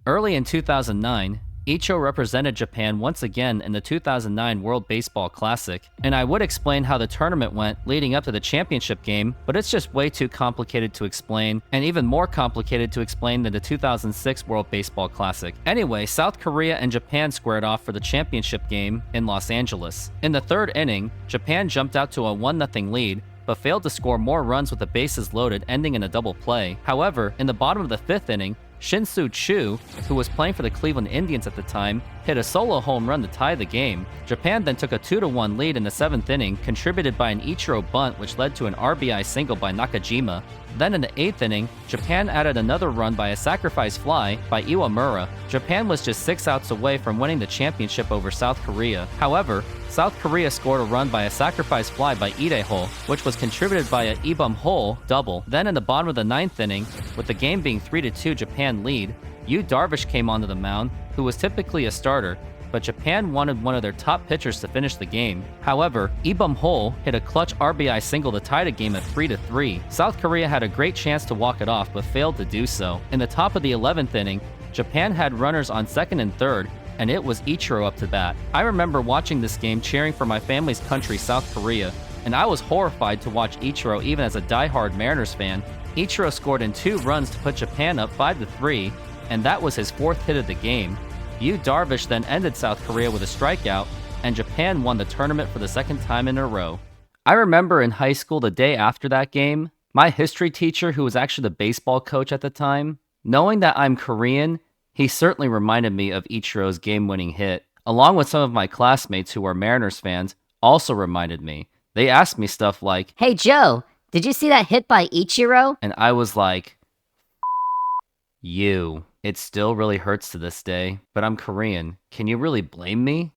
Early in 2009, Ichiro represented Japan once again in the 2009 World Baseball Classic, and I would explain how the tournament went leading up to the championship game, but it's just way too complicated to explain, and even more complicated to explain than the 2006 World Baseball Classic. Anyway, South Korea and Japan squared off for the championship game in Los Angeles. In the third inning, Japan jumped out to a 1-0 lead, but failed to score more runs with the bases loaded, ending in a double play. However, in the bottom of the fifth inning, Shin-Soo Choo, who was playing for the Cleveland Indians at the time, hit a solo home run to tie the game. Japan then took a 2-1 lead in the seventh inning, contributed by an Ichiro bunt which led to an RBI single by Nakajima. Then in the eighth inning, Japan added another run by a sacrifice fly by Iwamura. Japan was just 6 outs away from winning the championship over South Korea. However, South Korea scored a run by a sacrifice fly by Ideho, which was contributed by a Ibum Hole double. Then in the bottom of the ninth inning, with the game being 3-2 Japan lead, Yu Darvish came onto the mound, who was typically a starter, but Japan wanted one of their top pitchers to finish the game. However, Ibum Hole hit a clutch RBI single to tie the game at 3-3. South Korea had a great chance to walk it off, but failed to do so. In the top of the 11th inning, Japan had runners on second and third, and it was Ichiro up to bat. I remember watching this game cheering for my family's country, South Korea, and I was horrified to watch Ichiro even as a die-hard Mariners fan. Ichiro scored in 2 runs to put Japan up 5-3, and that was his 4th hit of the game. Yu Darvish then ended South Korea with a strikeout, and Japan won the tournament for the 2nd time in a row. I remember in high school the day after that game, my history teacher, who was actually the baseball coach at the time, knowing that I'm Korean, he certainly reminded me of Ichiro's game-winning hit. Along with some of my classmates who are Mariners fans, also reminded me. They asked me stuff like, "Hey Joe, did you see that hit by Ichiro?" And I was like, you. It still really hurts to this day, but I'm Korean. Can you really blame me?